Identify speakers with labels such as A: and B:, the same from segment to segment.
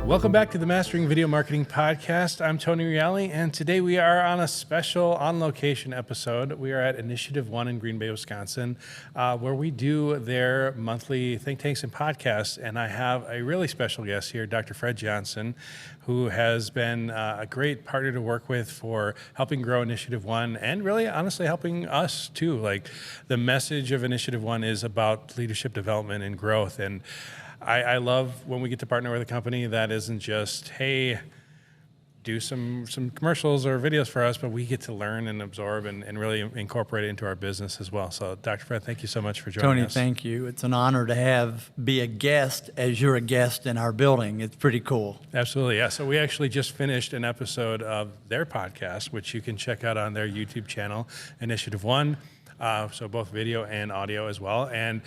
A: Welcome back to the Mastering Video Marketing Podcast. I'm Tony Reale, and today we are on a special on-location episode. We are at Initiative One in Green Bay, Wisconsin, where we do their monthly think tanks and podcasts. And I have a really special guest here, Dr. Fred Johnson, who has been a great partner to work with for helping grow Initiative One and really, honestly, helping us too. Like, the message of Initiative One is about leadership development and growth. And I love when we get to partner with a company that isn't just, hey, do some commercials or videos for us, but we get to learn and absorb and really incorporate it into our business as well. So, Dr. Fred, thank you so much for joining us.
B: Tony, thank you. It's an honor to be a guest as you're a guest in our building. It's pretty cool.
A: Absolutely, yeah. So we actually just finished an episode of their podcast, which you can check out on their YouTube channel, Initiative One. So both video and audio as well. And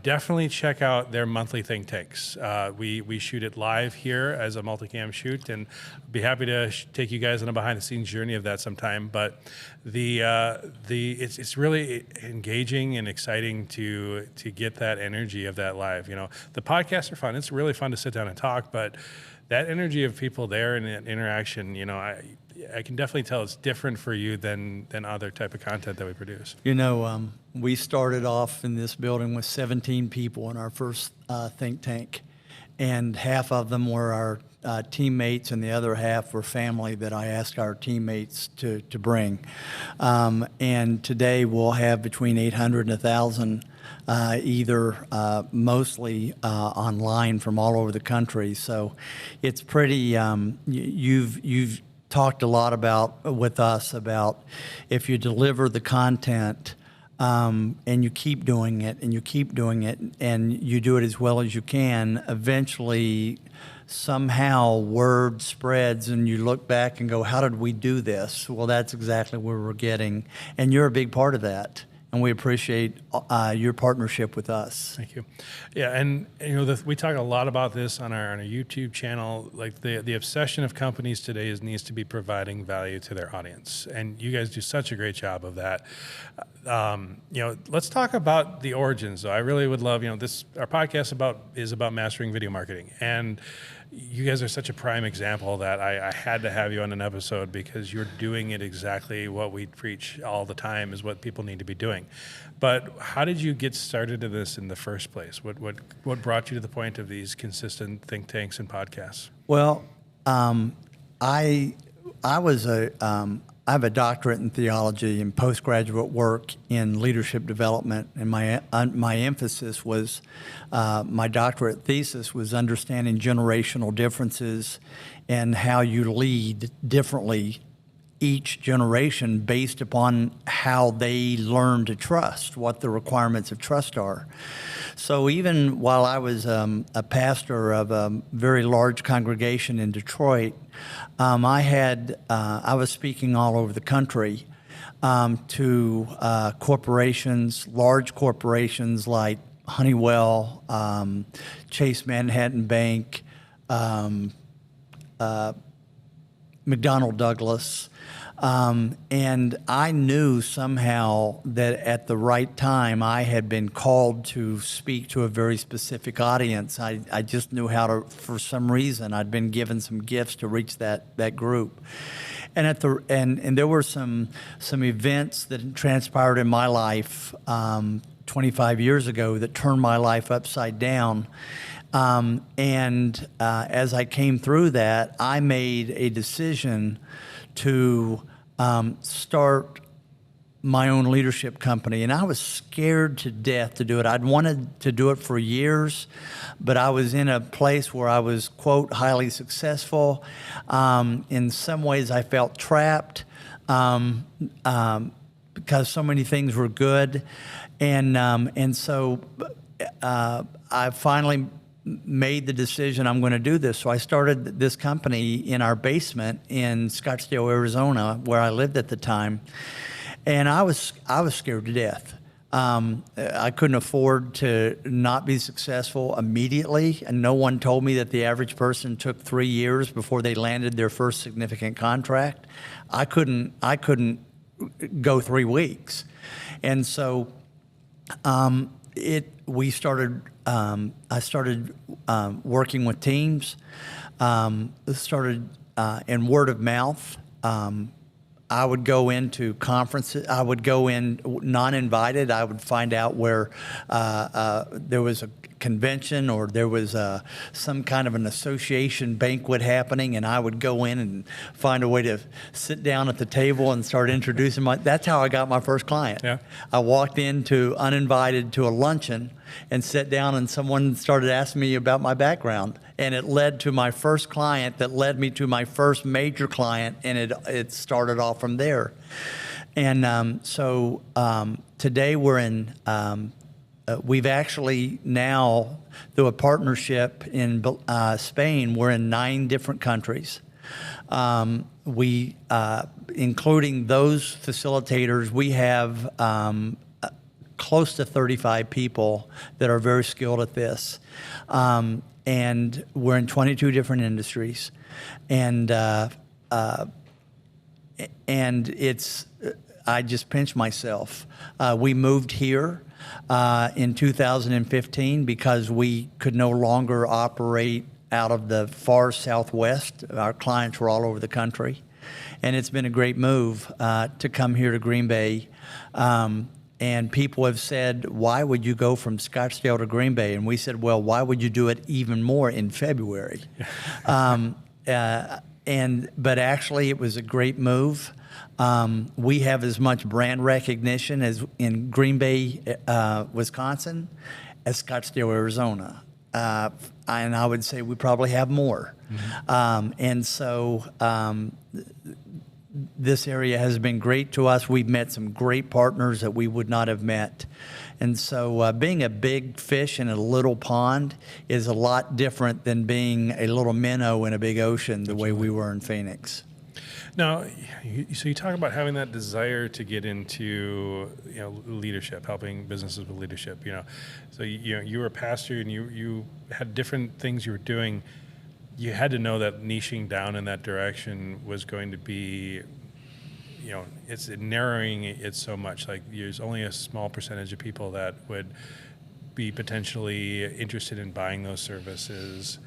A: definitely check out their monthly think tanks. We shoot it live here as a multicam shoot, and be happy to take you guys on a behind the scenes journey of that sometime. But it's really engaging and exciting to get that energy of that live. You know, the podcasts are fun. It's really fun to sit down and talk, but that energy of people there and that interaction, you know, I can definitely tell it's different for you than other type of content that we produce.
B: You know, we started off in this building with 17 people in our first think tank, and half of them were our teammates, and the other half were family that I asked our teammates to bring. And today we'll have between 800 and 1,000 either mostly online from all over the country. So it's pretty, you've talked a lot with us about if you deliver the content and you keep doing it and you keep doing it and you do it as well as you can, eventually somehow word spreads and you look back and go, how did we do this? Well, that's exactly where we're getting, and you're a big part of that. And we appreciate your partnership with us.
A: Thank you. Yeah, and you know, we talk a lot about this on our YouTube channel. Like the obsession of companies today needs to be providing value to their audience, and you guys do such a great job of that. You know, let's talk about the origins. So I really would love, you know, our podcast is about mastering video marketing, and you guys are such a prime example that I had to have you on an episode because you're doing it exactly what we preach all the time is what people need to be doing. But how did you get started in this in the first place? What brought you to the point of these consistent think tanks and podcasts?
B: Well, I have a doctorate in theology and postgraduate work in leadership development, and my emphasis was, my doctorate thesis was understanding generational differences and how you lead differently each generation based upon how they learn to trust, what the requirements of trust are. So even while I was a pastor of a very large congregation in Detroit, I was speaking all over the country to corporations, large corporations like Honeywell, Chase Manhattan Bank, McDonnell Douglas, and I knew somehow that at the right time I had been called to speak to a very specific audience. I just knew how to, for some reason, I'd been given some gifts to reach that group. And and there were some events that transpired in my life 25 years ago that turned my life upside down. As I came through that, I made a decision to start my own leadership company. And I was scared to death to do it. I'd wanted to do it for years, but I was in a place where I was, quote, highly successful. In some ways, I felt trapped because so many things were good. And so I finally made the decision I'm going to do this. So I started this company in our basement in Scottsdale, Arizona, where I lived at the time. And I was scared to death. I couldn't afford to not be successful immediately. And no one told me that the average person took 3 years before they landed their first significant contract. I couldn't go 3 weeks. And so I started working with teams. started in word of mouth. I would go into conferences. I would go in non-invited. I would find out where there was a convention or there was some kind of an association banquet happening, and I would go in and find a way to sit down at the table and start introducing that's how I got my first client.
A: Yeah.
B: I walked into uninvited to a luncheon and sat down, and someone started asking me about my background, and it led to my first client that led me to my first major client, and it started off from there. And so today we're in we've actually now, through a partnership in Spain, we're in 9 different countries. We, including those facilitators, we have close to 35 people that are very skilled at this. And we're in 22 different industries. And it's, I just pinch myself. We moved here in 2015 because we could no longer operate out of the far southwest. Our clients were all over the country. And it's been a great move to come here to Green Bay. And people have said, why would you go from Scottsdale to Green Bay? And we said, well, why would you do it even more in February? But actually, it was a great move. We have as much brand recognition as in Green Bay, Wisconsin, as Scottsdale, Arizona. And I would say we probably have more. Mm-hmm. And so this area has been great to us. We've met some great partners that we would not have met. And so being a big fish in a little pond is a lot different than being a little minnow in a big ocean, the way we were in Phoenix.
A: Now, so you talk about having that desire to get into, leadership, helping businesses with leadership. So you were a pastor and you had different things you were doing. You had to know that niching down in that direction was going to be, it's narrowing it so much. Like there's only a small percentage of people that would be potentially interested in buying those services.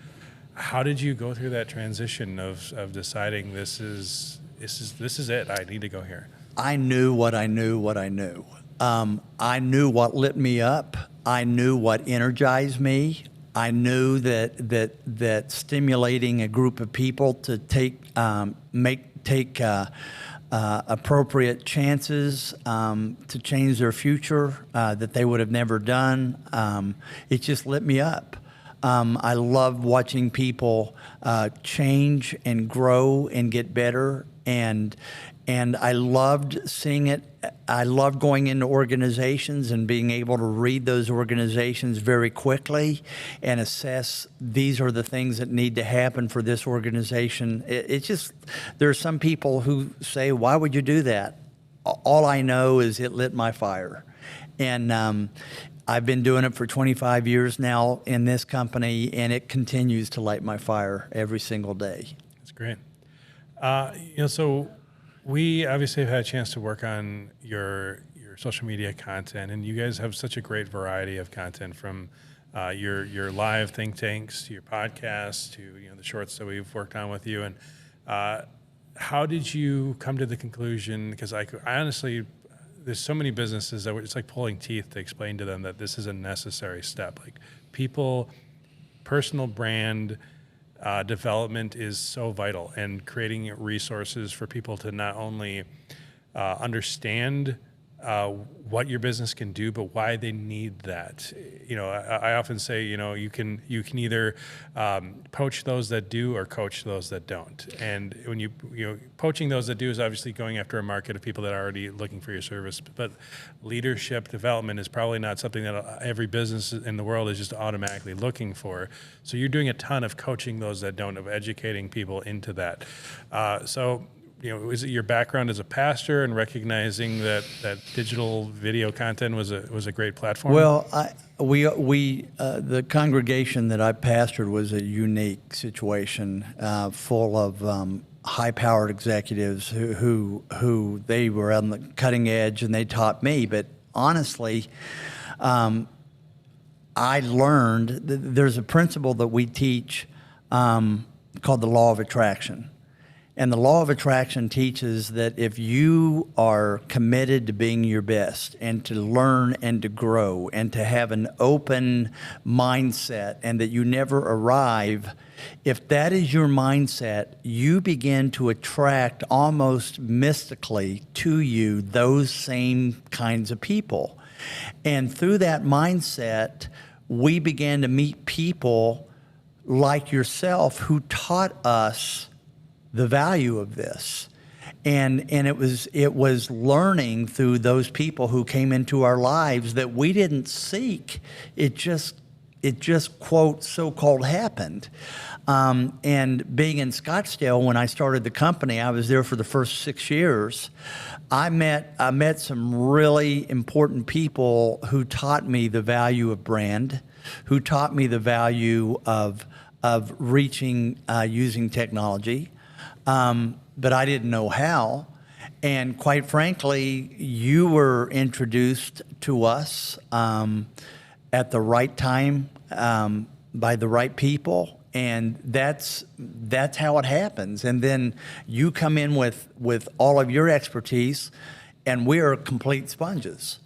A: How did you go through that transition of deciding this is it? I need to go here.
B: I knew what I knew. I knew what lit me up. I knew what energized me. I knew that stimulating a group of people to take appropriate chances to change their future that they would have never done. It just lit me up. I love watching people change and grow and get better, and I loved seeing it. I loved going into organizations and being able to read those organizations very quickly and assess these are the things that need to happen for this organization. It's just, there are some people who say, why would you do that? All I know is it lit my fire. And I've been doing it for 25 years now in this company, and it continues to light my fire every single day.
A: That's great. So we obviously have had a chance to work on your social media content, and you guys have such a great variety of content, from your live think tanks to your podcasts to the shorts that we've worked on with you. And how did you come to the conclusion? Because I honestly, there's so many businesses that it's like pulling teeth to explain to them that this is a necessary step. Like personal brand development is so vital, and creating resources for people to not only understand what your business can do, but why they need that. I often say, you can either poach those that do or coach those that don't. And when poaching those that do is obviously going after a market of people that are already looking for your service. But leadership development is probably not something that every business in the world is just automatically looking for. So you're doing a ton of coaching those that don't, of educating people into that. Is it your background as a pastor and recognizing that digital video content was a great platform?
B: Well, the congregation that I pastored was a unique situation, full of high-powered executives who they were on the cutting edge, and they taught me. But honestly, I learned there's a principle that we teach called the law of attraction. And the law of attraction teaches that if you are committed to being your best and to learn and to grow and to have an open mindset and that you never arrive, if that is your mindset, you begin to attract almost mystically to you those same kinds of people. And through that mindset, we began to meet people like yourself who taught us the value of this. And it was learning through those people who came into our lives that we didn't seek. It just quote so-called happened. And being in Scottsdale when I started the company, I was there for the first 6 years. I met some really important people who taught me the value of brand, who taught me the value of reaching using technology. But I didn't know how. And quite frankly, you were introduced to us at the right time by the right people. And that's how it happens. And then you come in with all of your expertise, and we are complete sponges.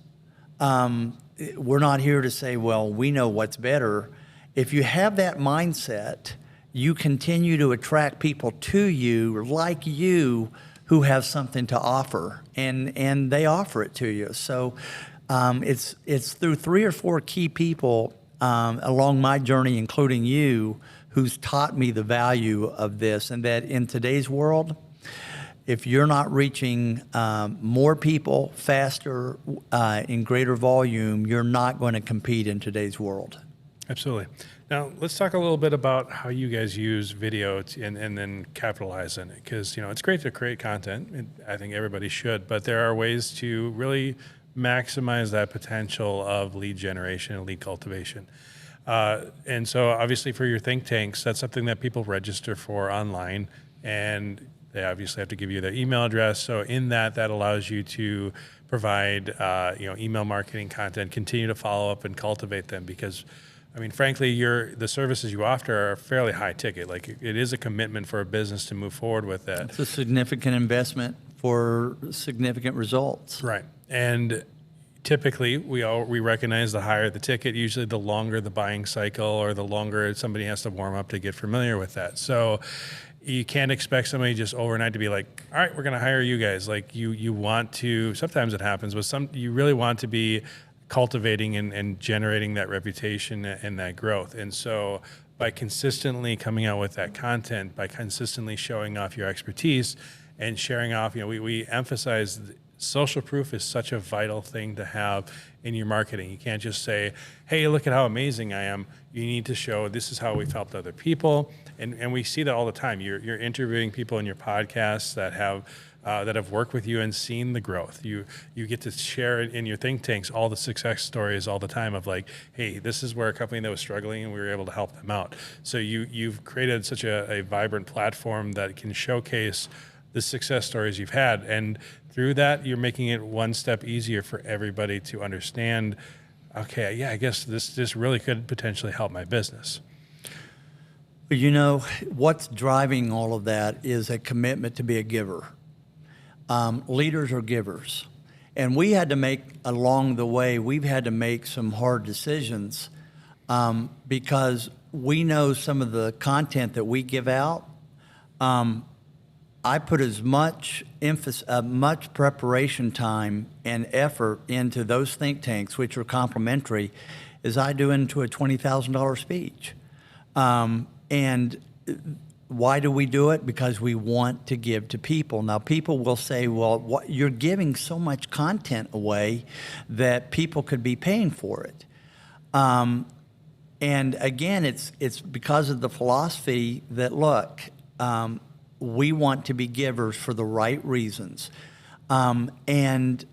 B: We're not here to say, well, we know what's better. If you have that mindset, you continue to attract people to you like you who have something to offer, and they offer it to you. So it's through 3 or 4 key people along my journey, including you, who's taught me the value of this, and that in today's world, if you're not reaching more people faster in greater volume, you're not going to compete in today's world.
A: Absolutely. Now, let's talk a little bit about how you guys use video and then capitalize on it. Because, it's great to create content, and I think everybody should, but there are ways to really maximize that potential of lead generation and lead cultivation. And so obviously for your think tanks, that's something that people register for online, and they obviously have to give you their email address. So in that allows you to provide, email marketing content, continue to follow up and cultivate them, because frankly, the services you offer are fairly high ticket. Like, it is a commitment for a business to move forward with that.
B: It's a significant investment for significant results.
A: Right. And typically, we recognize the higher the ticket, usually the longer the buying cycle, or the longer somebody has to warm up to get familiar with that. So you can't expect somebody just overnight to be like, all right, we're going to hire you guys. Like, you want to, sometimes it happens, but you really want to be cultivating and generating that reputation and that growth. And so by consistently coming out with that content, by consistently showing off your expertise and sharing off, we emphasize social proof is such a vital thing to have in your marketing. You can't just say, hey, look at how amazing I am. You need to show this is how we've helped other people. And we see that all the time. You're interviewing people in your podcasts that have worked with you and seen the growth. You get to share in your think tanks all the success stories all the time of like, hey, this is where a company that was struggling and we were able to help them out. So you've created such a vibrant platform that can showcase the success stories you've had. And through that, you're making it one step easier for everybody to understand, okay, yeah, I guess this really could potentially help my business.
B: What's driving all of that is a commitment to be a giver. Leaders are givers. And we've had to make some hard decisions because we know some of the content that we give out. I put as much much preparation time and effort into those think tanks, which are complimentary, as I do into a $20,000 speech. And why do we do it? Because we want to give to people. Now, people will say, well, you're giving so much content away that people could be paying for it. And again, it's because of the philosophy that, look, we want to be givers for the right reasons. And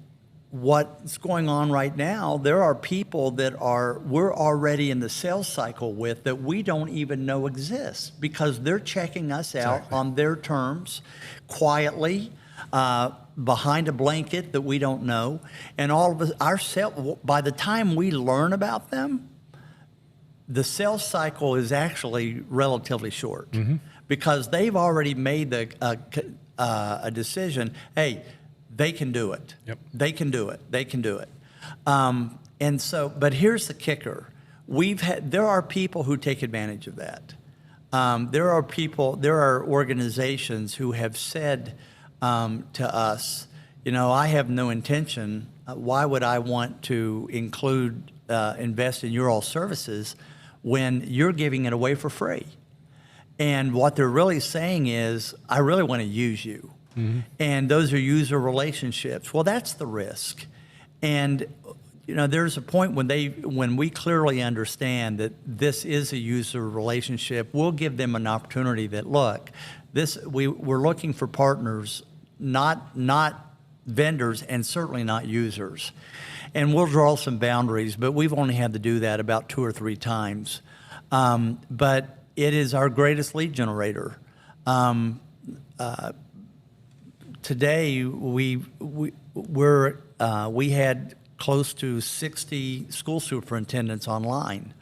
B: what's going on right now, there are people that we're already in the sales cycle with that we don't even know exist because they're checking us out on their terms, quietly, behind a blanket that we don't know. And all of us, by the time we learn about them, the sales cycle is actually relatively short. Mm-hmm. because they've already made a decision. Hey, they can do it.
A: Yep.
B: They can do it. They can do it. And so, but here's the kicker: there are people who take advantage of that. There are organizations who have said to us, I have no intention. Why would I want to invest in your all services when you're giving it away for free? And what they're really saying is, I really want to use you. Mm-hmm. And those are user relationships. Well, that's the risk. And there's a point when we clearly understand that this is a user relationship, we'll give them an opportunity that, look, we're looking for partners, not vendors, and certainly not users. And we'll draw some boundaries, but we've only had to do that about 2 or 3 times. But it is our greatest lead generator. Today, we had close to 60 school superintendents online,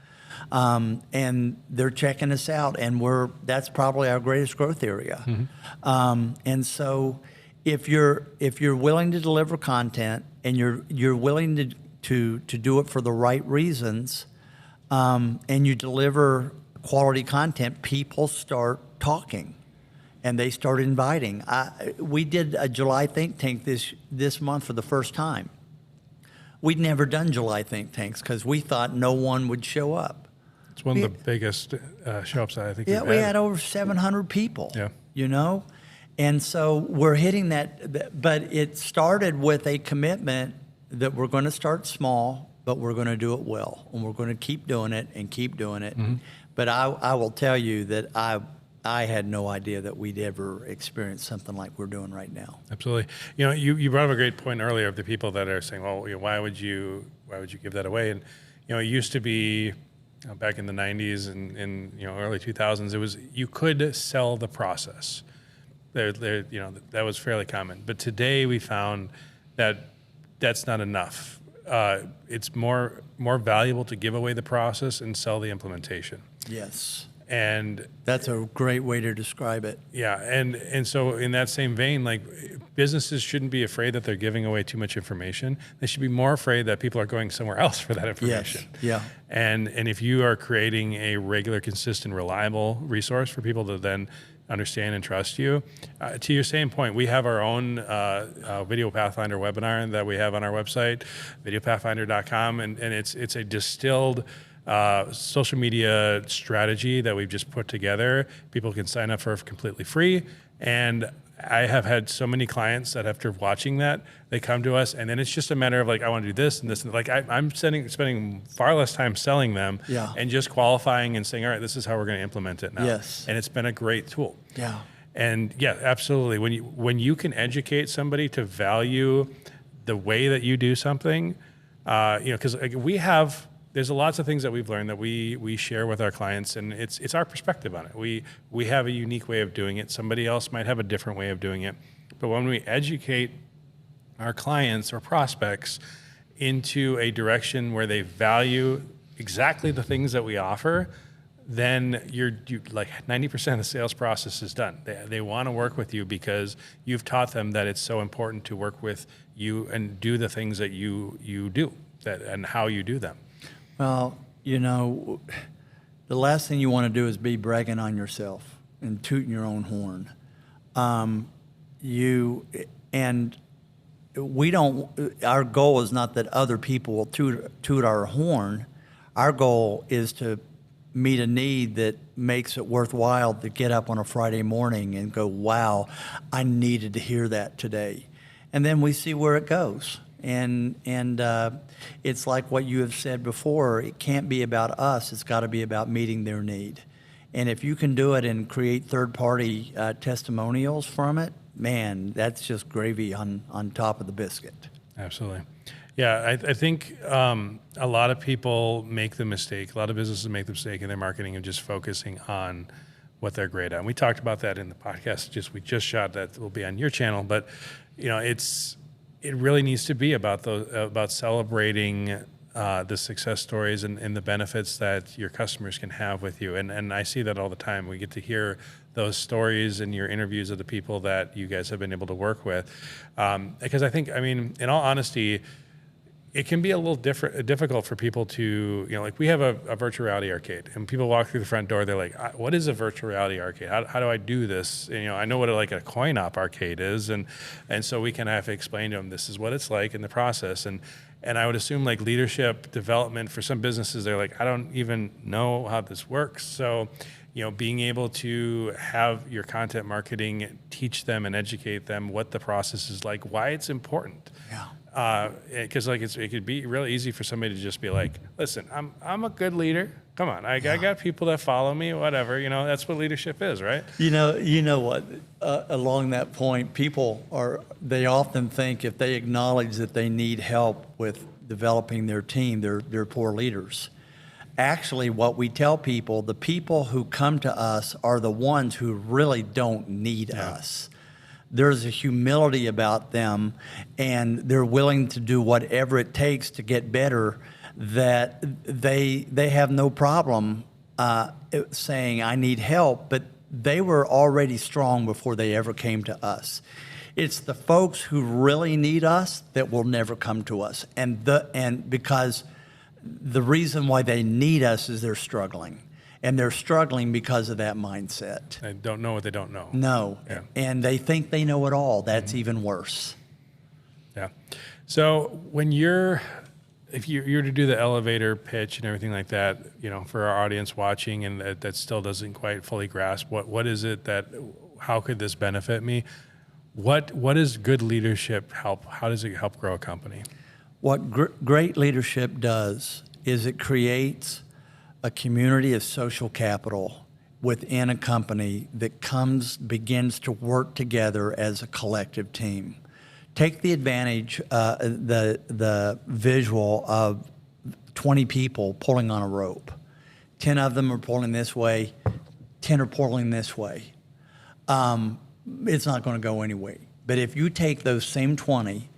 B: and they're checking us out, and that's probably our greatest growth area. Mm-hmm. And so, if you're willing to deliver content and you're willing to do it for the right reasons, and you deliver quality content, people start talking. And they start inviting. We did a July think tank this month for the first time. We'd never done July think tanks because we thought no one would show up.
A: It's one of the biggest show-ups I think.
B: Yeah, we had over 700 people.
A: Yeah.
B: And so we're hitting that. But it started with a commitment that we're going to start small, but we're going to do it well, and we're going to keep doing it and keep doing it. Mm-hmm. But I will tell you that I had no idea that we'd ever experience something like we're doing right now.
A: Absolutely. You brought up a great point earlier of the people that are saying, well, why would you give that away? And, it used to be back in the 90s and early 2000s, it was, you could sell the process. That was fairly common. But today we found that that's not enough. It's more valuable to give away the process and sell the implementation.
B: Yes.
A: And
B: that's a great way to describe it.
A: Yeah, and so in that same vein, like, businesses shouldn't be afraid that they're giving away too much information. They should be more afraid that people are going somewhere else for that information.
B: Yes. Yeah.
A: And if you are creating a regular, consistent, reliable resource for people to then understand and trust you, to your same point, we have our own Video Pathfinder webinar that we have on our website, videopathfinder.com, and it's a distilled social media strategy that we've just put together. People can sign up for completely free. And I have had so many clients that after watching that, they come to us, and then it's just a matter of like, I want to do this and this. And like, I'm spending far less time selling them and just qualifying and saying, all right, this is how we're going to implement it now.
B: Yes.
A: And it's been a great tool.
B: Yeah.
A: And yeah, absolutely. When you can educate somebody to value the way that you do something, because there's lots of things that we've learned that we share with our clients, and it's our perspective on it. We have a unique way of doing it. Somebody else might have a different way of doing it. But when we educate our clients or prospects into a direction where they value exactly the things that we offer, then you like 90% of the sales process is done. They want to work with you because you've taught them that it's so important to work with you and do the things that you do and how you do them.
B: Well, the last thing you want to do is be bragging on yourself and tooting your own horn. Our goal is not that other people will toot our horn. Our goal is to meet a need that makes it worthwhile to get up on a Friday morning and go, wow, I needed to hear that today. And then we see where it goes. And it's like what you have said before, it can't be about us, it's got to be about meeting their need. And if you can do it and create third-party testimonials from it, man, that's just gravy on top of the biscuit.
A: Absolutely. Yeah, I think a lot of people make the mistake, a lot of businesses make the mistake in their marketing of just focusing on what they're great at. And we talked about that in the podcast we just shot that will be on your channel, but it really needs to be about celebrating the success stories and the benefits that your customers can have with you. And I see that all the time. We get to hear those stories in your interviews of the people that you guys have been able to work with. Because I think, I mean, in all honesty, it can be a little difficult for people to, like we have a virtual reality arcade, and people walk through the front door, they're like, what is a virtual reality arcade? How do I do this? And, I know what like a coin op arcade is. And so we kind of have to explain to them, this is what it's like in the process. And I would assume like leadership development for some businesses, they're like, I don't even know how this works. So, being able to have your content marketing teach them and educate them what the process is like, why it's important.
B: Yeah.
A: Because it could be really easy for somebody to just be like, listen, I'm a good leader. Come on, I got people that follow me, whatever. That's what leadership is, right?
B: You know what? Along that point, they often think if they acknowledge that they need help with developing their team, they're poor leaders. Actually, what we tell people, the people who come to us are the ones who really don't need us. There's a humility about them, and they're willing to do whatever it takes to get better, that they have no problem saying, I need help, but they were already strong before they ever came to us. It's the folks who really need us that will never come to us. And because the reason why they need us is they're struggling. And they're struggling because of that mindset.
A: They don't know what they don't know.
B: No.
A: Yeah.
B: And they think they know it all. That's even worse.
A: Yeah. So if you're to do the elevator pitch and everything like that, for our audience watching and that still doesn't quite fully grasp what is it how could this benefit me? What does good leadership help? How does it help grow a company? What
B: great leadership does is it creates a community of social capital within a company that begins to work together as a collective team. Take the advantage, the visual of 20 people pulling on a rope. 10 of them are pulling this way, 10 are pulling this way. It's not going to go anywhere. But if you take those same 20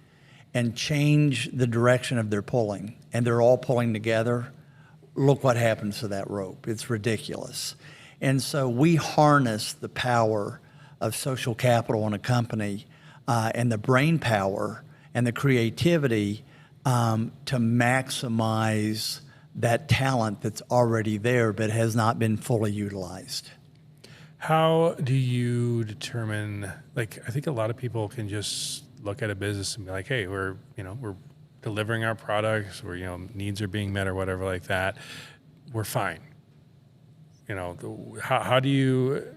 B: and change the direction of their pulling, and they're all pulling together, look what happens to that rope. It's ridiculous. And so we harness the power of social capital in a company and the brain power and the creativity to maximize that talent that's already there but has not been fully utilized.
A: How do you determine, I think a lot of people can just look at a business and be like, hey, we're delivering our products, needs are being met or whatever like that. We're fine. How do you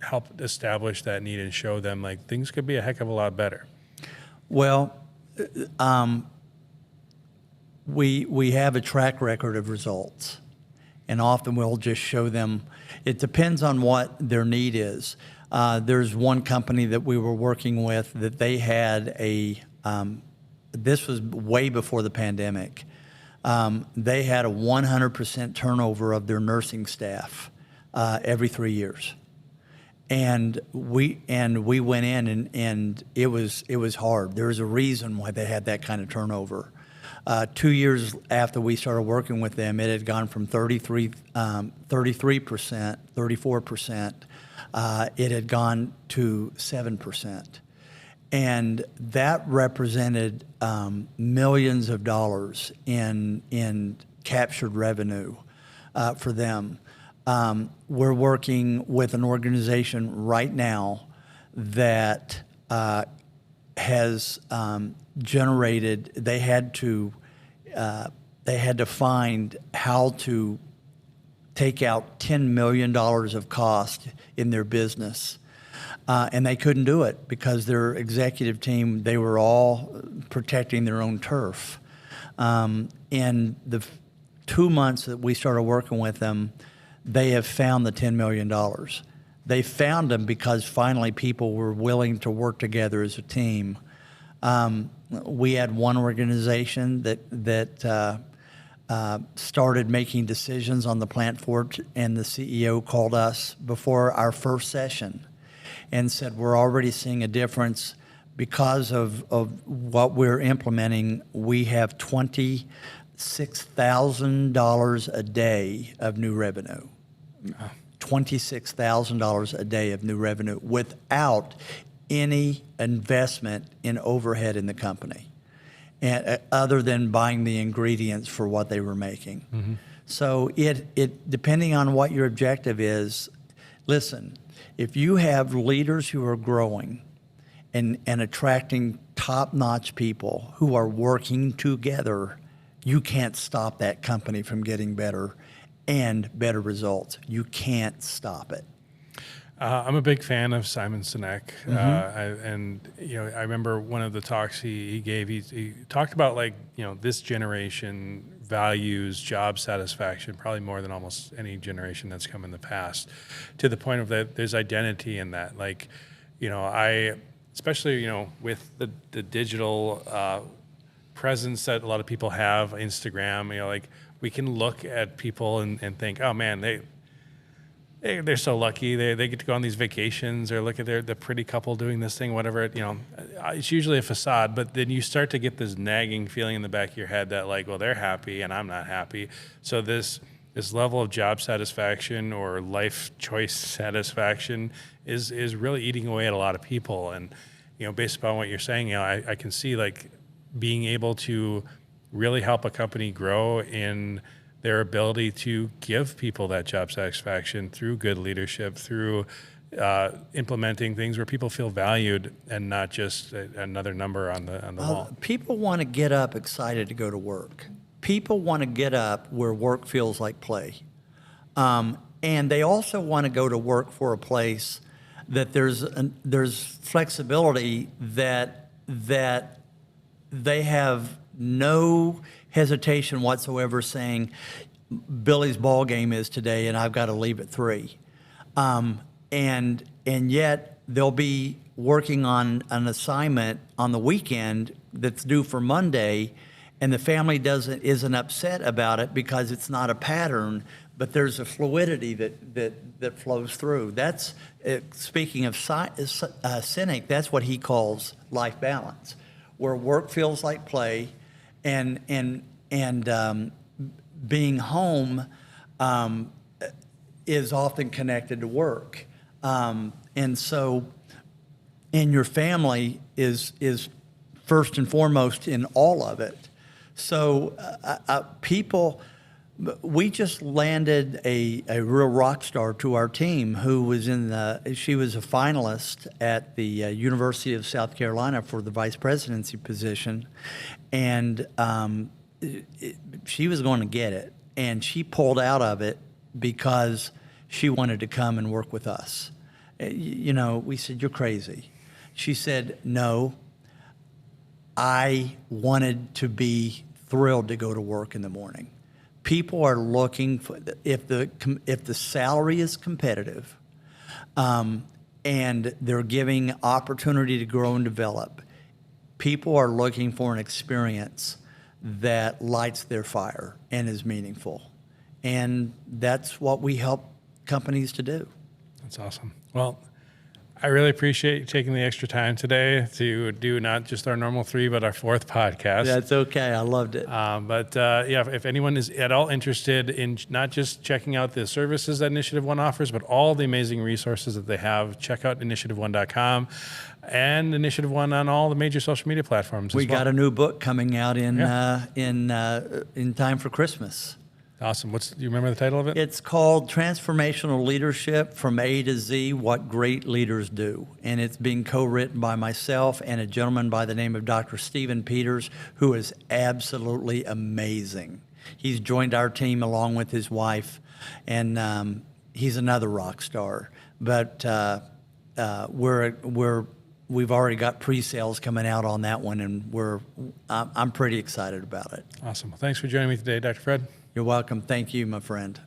A: help establish that need and show them things could be a heck of a lot better?
B: Well, we have a track record of results, and often we'll just show them. It depends on what their need is. There's one company that we were working with that they had this was way before the pandemic. They had a 100% turnover of their nursing staff every 3 years. And we went in and it was hard. There's a reason why they had that kind of turnover. 2 years after we started working with them, it had gone from 33%, 34%. It had gone to 7%. And that represented millions of dollars in captured revenue for them. We're working with an organization right now that has generated. They had to find how to take out $10 million of cost in their business. And they couldn't do it because their executive team, they were all protecting their own turf. In the 2 months that we started working with them, they have found the $10 million. They found them because finally people were willing to work together as a team. We had one organization that started making decisions on the plant floor, and the CEO called us before our first session and said, we're already seeing a difference because of what we're implementing. We have 20 $26,000 a day of new revenue. $26,000 a day of new revenue without any investment in overhead in the company, and other than buying the ingredients for what they were making. Mm-hmm. So it depending on what your objective is, listen, if you have leaders who are growing and attracting top-notch people who are working together, you can't stop that company from getting better and better results. You can't stop it.
A: I'm a big fan of Simon Sinek,
B: Mm-hmm.
A: I remember one of the talks he gave. He talked about, like, this generation values job satisfaction probably more than almost any generation that's come in the past, to the point of that there's identity in that. Like, especially with the digital presence that a lot of people have, Instagram. Like, we can look at people and think, oh man, they're so lucky. They get to go on these vacations, or look at the pretty couple doing this thing, whatever. It's usually a facade, but then you start to get this nagging feeling in the back of your head that, like, well, they're happy and I'm not happy. So this level of job satisfaction or life choice satisfaction is really eating away at a lot of people. And based upon what you're saying, I can see, like, being able to really help a company grow in their ability to give people that job satisfaction through good leadership, through implementing things where people feel valued and not just another number on the wall.
B: People want to get up excited to go to work. People want to get up where work feels like play. And they also want to go to work for a place that there's flexibility, that they have no hesitation whatsoever saying, Billy's ball game is today and I've got to leave at 3. And yet they'll be working on an assignment on the weekend that's due for Monday, and the family isn't upset about it because it's not a pattern, but there's a fluidity that flows through. That's, speaking of Sinek, that's what he calls life balance, where work feels like play, and being home is often connected to work, and your family is first and foremost in all of it. So people, we just landed a real rock star to our team who was she was a finalist at the University of South Carolina for the vice presidency position, and she was going to get it, and she pulled out of it because she wanted to come and work with us. We said, "You're crazy." She said, "No, I wanted to be thrilled to go to work in the morning." People are looking for, if the salary is competitive, and they're giving opportunity to grow and develop, people are looking for an experience that lights their fire and is meaningful. And that's what we help companies to do.
A: That's awesome. Well, I really appreciate you taking the extra time today to do not just our normal 3, but our 4th podcast.
B: That's okay. I loved it.
A: If anyone is at all interested in not just checking out the services that Initiative One offers, but all the amazing resources that they have, check out initiative1.com and Initiative One on all the major social media platforms.
B: We got a new book coming out in time for Christmas.
A: Awesome. Do you remember the title of it?
B: It's called Transformational Leadership from A to Z, What Great Leaders Do. And it's being co-written by myself and a gentleman by the name of Dr. Stephen Peters, who is absolutely amazing. He's joined our team along with his wife, and he's another rock star. But we've already got pre-sales coming out on that one, and I'm pretty excited about it.
A: Awesome. Well, thanks for joining me today, Dr. Fred.
B: You're welcome. Thank you, my friend.